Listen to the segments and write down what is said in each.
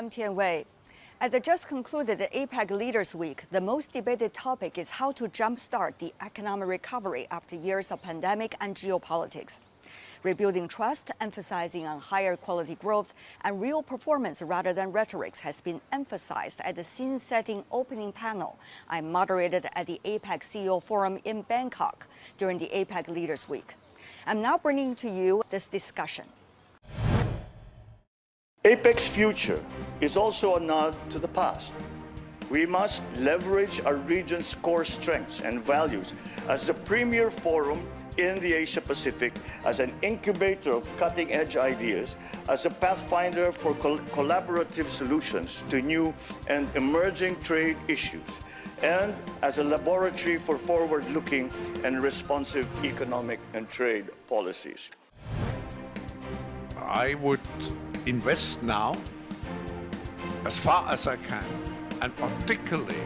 I'm Tian. At the just concluded APEC Leaders Week, the most debated topic is how to jumpstart the economic recovery after years of pandemic and geopolitics. Rebuilding trust, emphasizing on higher quality growth and real performance rather than rhetoric has been emphasized at the scene-setting opening panel I moderated at the APEC CEO Forum in Bangkok during the APEC Leaders Week. I'm now bringing to you this discussion. APEC's future is also a nod to the past. We must leverage our region's core strengths and values as the premier forum in the Asia-Pacific, as an incubator of cutting-edge ideas, as a pathfinder for collaborative solutions to new and emerging trade issues, and as a laboratory for forward-looking and responsive economic and trade policies. I would invest now as far as I can, and particularly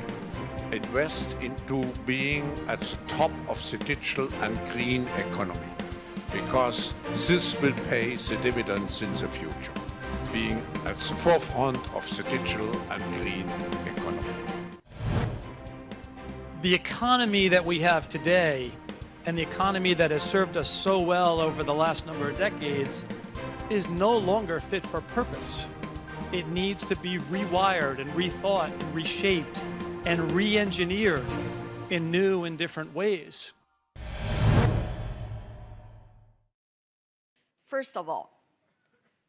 invest into being at the top of the digital and green economy, because this will pay the dividends in the future, being at the forefront of the digital and green economy. The economy that we have today, and the economy that has served us so well over the last number of decades, is no longer fit for purpose. It needs to be rewired and rethought and reshaped and re-engineered in new and different ways. First of all,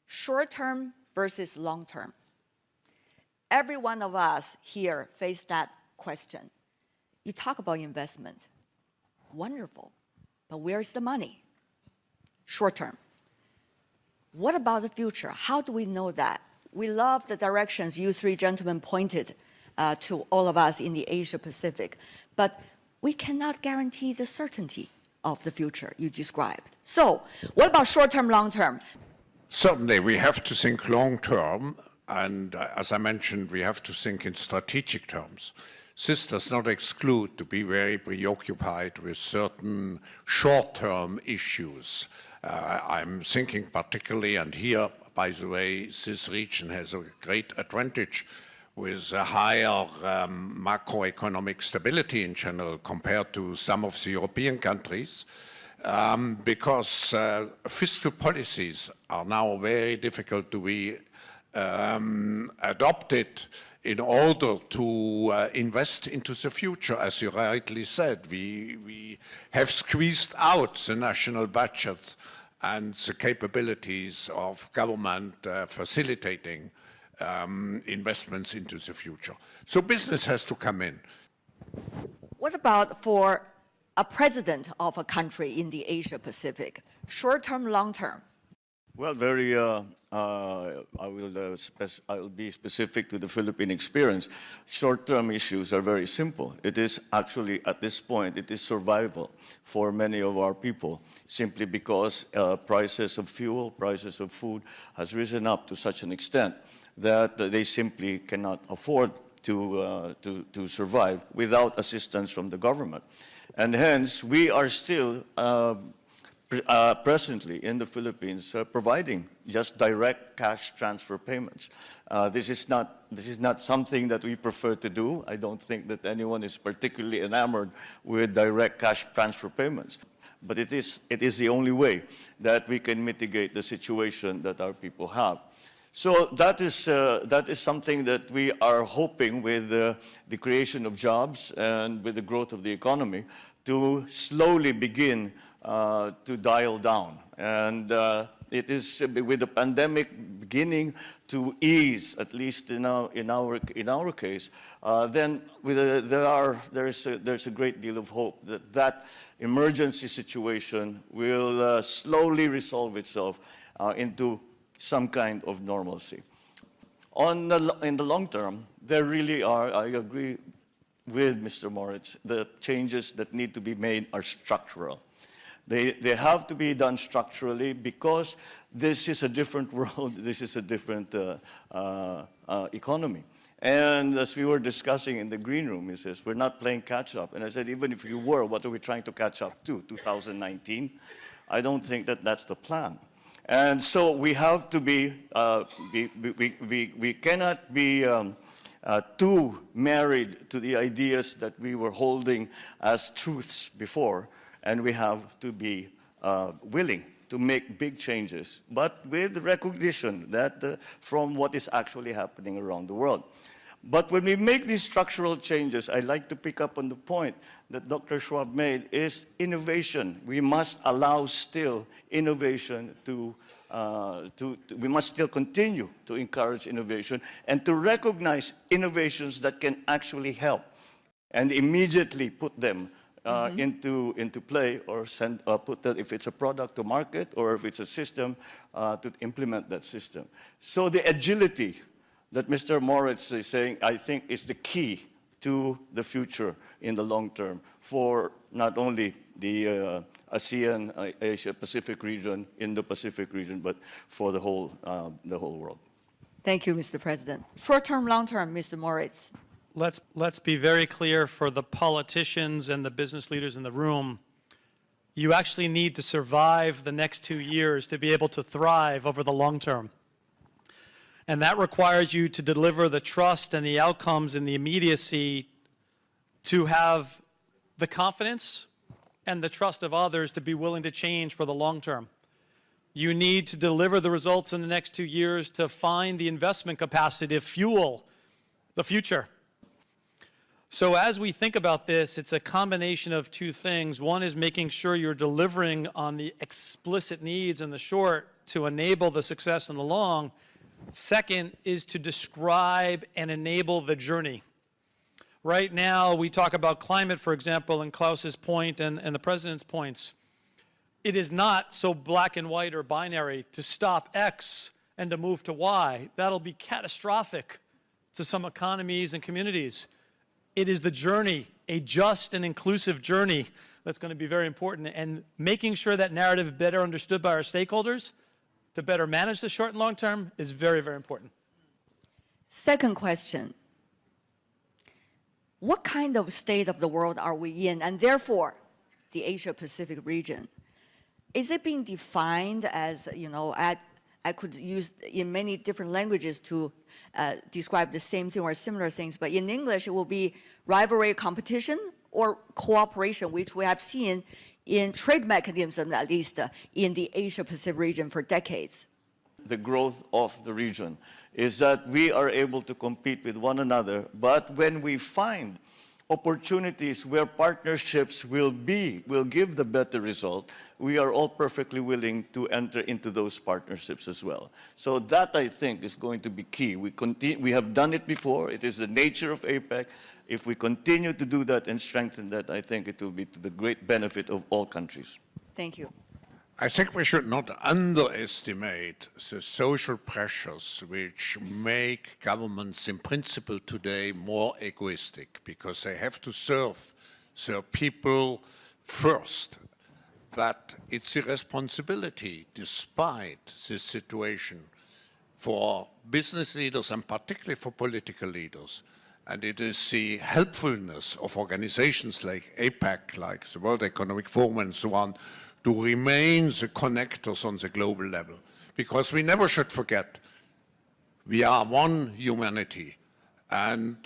short-term versus long-term. Every one of us here face that question. You talk about investment. Wonderful, but where's the money? Short-term. What about the future? How do we know that? We love the directions you three gentlemen pointed to all of us in the Asia-Pacific, but we cannot guarantee the certainty of the future you described. So, what about short-term, long-term? Certainly, we have to think long-term, and as I mentioned, we have to think in strategic terms. This does not exclude to be very preoccupied with certain short-term issues. I'm thinking particularly, and here, by the way, this region has a great advantage with a higher macroeconomic stability in general compared to some of the European countries, because fiscal policies are now very difficult to be adopted in order to invest into the future. As you rightly said, we have squeezed out the national budget and the capabilities of government facilitating investments into the future. So business has to come in. What about for a president of a country in the Asia-Pacific? Short-term, long-term? Well, I will be specific to the Philippine experience. Short-term issues are very simple. It is actually, at this point, it is survival for many of our people, simply because prices of fuel, prices of food has risen up to such an extent that they simply cannot afford to survive without assistance from the government. And hence, we are still presently in the Philippines providing just direct cash transfer payments. This is not something that we prefer to do. I don't think that anyone is particularly enamored with direct cash transfer payments. But it is the only way that we can mitigate the situation that our people have. So that is something that we are hoping with the creation of jobs and with the growth of the economy to slowly begin to dial down. And it is with the pandemic beginning to ease, at least in our case, then there's a great deal of hope that that emergency situation will slowly resolve itself into some kind of normalcy. In the long term, there really are, I agree with Mr. Moritz, the changes that need to be made are structural. They have to be done structurally because this is a different world, this is a different economy. And as we were discussing in the green room, he says, we're not playing catch up. And I said, even if you were, what are we trying to catch up to? 2019? I don't think that that's the plan. And so we have to be, we cannot be too married to the ideas that we were holding as truths before, and we have to be willing to make big changes, but with recognition that from what is actually happening around the world. But when we make these structural changes, I'd like to pick up on the point that Dr. Schwab made, is innovation. We must allow still innovation we must still continue to encourage innovation and to recognize innovations that can actually help and immediately put them into play, or put that, if it's a product, to market, or if it's a system, to implement that system. So the agility that Mr. Moritz is saying, I think, is the key to the future in the long term for not only the ASEAN, Asia-Pacific region, Indo-Pacific region, but for the whole world. Thank you, Mr. President. Short-term, long-term, Mr. Moritz. Let's be very clear for the politicians and the business leaders in the room. You actually need to survive the next 2 years to be able to thrive over the long term. And that requires you to deliver the trust and the outcomes and the immediacy to have the confidence and the trust of others to be willing to change for the long term. You need to deliver the results in the next 2 years to find the investment capacity to fuel the future. So as we think about this, it's a combination of two things. One is making sure you're delivering on the explicit needs in the short to enable the success in the long. Second is to describe and enable the journey. Right now, we talk about climate, for example, and Klaus's point and the President's points. It is not so black and white or binary to stop X and to move to Y. That'll be catastrophic to some economies and communities. It is the journey, a just and inclusive journey, that's going to be very important. And making sure that narrative is better understood by our stakeholders to better manage the short and long term is very, very important. Second question. What kind of state of the world are we in, and therefore the Asia-Pacific region? Is it being defined as, you know, I could use in many different languages to describe the same thing or similar things, but in English it will be rivalry, competition, or cooperation, which we have seen in trade mechanisms, at least in the Asia-Pacific region for decades. The growth of the region is that we are able to compete with one another, but when we find opportunities where partnerships will give the better result, we are all perfectly willing to enter into those partnerships as well. So that, I think, is going to be key. We have done it before. It is the nature of APEC. If we continue to do that and strengthen that, I think it will be to the great benefit of all countries. Thank you. I think we should not underestimate the social pressures which make governments in principle today more egoistic, because they have to serve their people first. But it's a responsibility, despite this situation, for business leaders and particularly for political leaders. And it is the helpfulness of organizations like APEC, like the World Economic Forum and so on, to remain the connectors on the global level. Because we never should forget, we are one humanity. And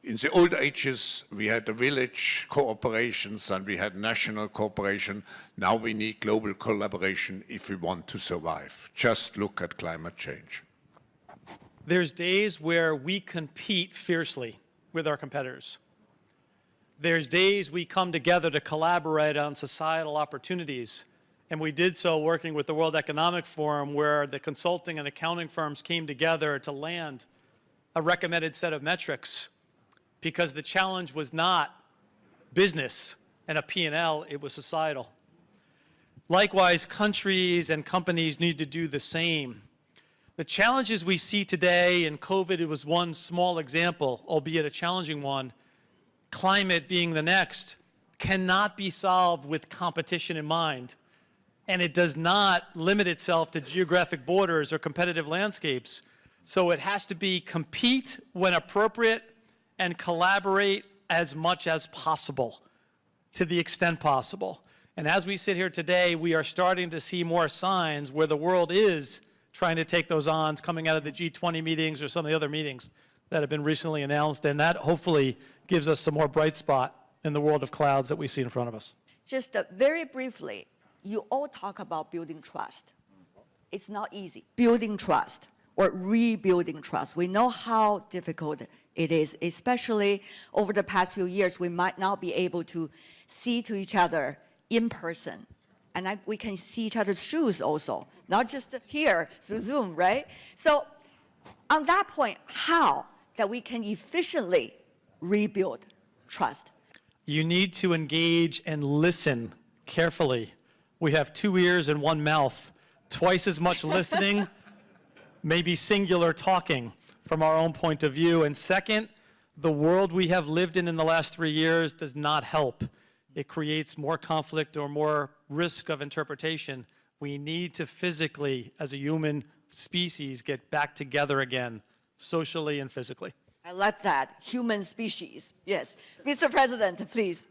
in the old ages, we had the village cooperations and we had national cooperation. Now we need global collaboration if we want to survive. Just look at climate change. There's days where we compete fiercely with our competitors. There's days we come together to collaborate on societal opportunities, and we did so working with the World Economic Forum, where the consulting and accounting firms came together to land a recommended set of metrics, because the challenge was not business and a P&L, it was societal. Likewise, countries and companies need to do the same. The challenges we see today, and COVID, it was one small example, albeit a challenging one, climate being the next, cannot be solved with competition in mind. And it does not limit itself to geographic borders or competitive landscapes. So it has to be compete when appropriate and collaborate as much as possible, to the extent possible. And as we sit here today, we are starting to see more signs where the world is trying to take those on, coming out of the G20 meetings or some of the other meetings that have been recently announced. And that hopefully gives us some more bright spot in the world of clouds that we see in front of us. Just very briefly, you all talk about building trust. It's not easy. Building trust or rebuilding trust. We know how difficult it is, especially over the past few years. We might not be able to see to each other in person. And we can see each other's shoes also, not just here through Zoom, right? So on that point, how that we can efficiently rebuild trust? You need to engage and listen carefully. We have 2 ears and 1 mouth, twice as much listening, maybe singular talking from our own point of view. And second, the world we have lived in the last 3 years does not help. It creates more conflict or more risk of interpretation. We need to physically, as a human species, get back together again, socially and physically. I like that, human species. Yes. Mr. President, please.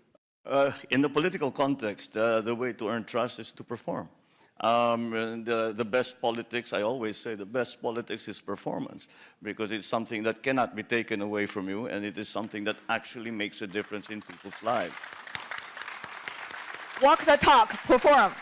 In the political context, the way to earn trust is to perform. And the best politics, I always say, the best politics is performance, because it's something that cannot be taken away from you, and it is something that actually makes a difference in people's lives. Walk the talk, perform.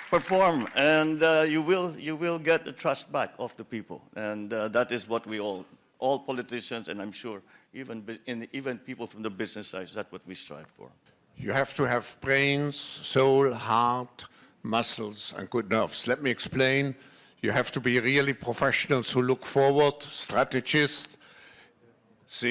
Perform, and you will get the trust back of the people, and that is what we all politicians, and I'm sure even people from the business side, that's what we strive for. You have to have brains, soul, heart, muscles, and good nerves. Let me explain. You have to be really professionals who look forward, strategists. So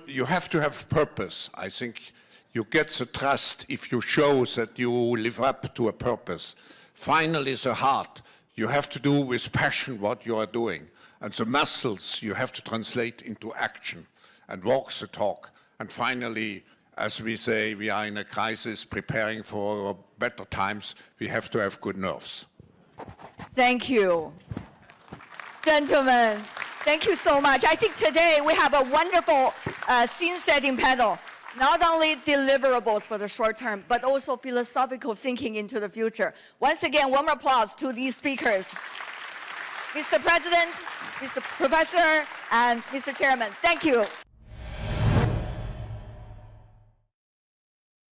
you have to have purpose. I think you get the trust if you show that you live up to a purpose. Finally, the heart. You have to do with passion what you are doing. And the muscles you have to translate into action and walk the talk. And finally, as we say, we are in a crisis preparing for better times. We have to have good nerves. Thank you. Gentlemen, thank you so much. I think today we have a wonderful scene-setting panel. Not only deliverables for the short term, but also philosophical thinking into the future. Once again, warm applause to these speakers. Mr. President, Mr. Professor, and Mr. Chairman, thank you.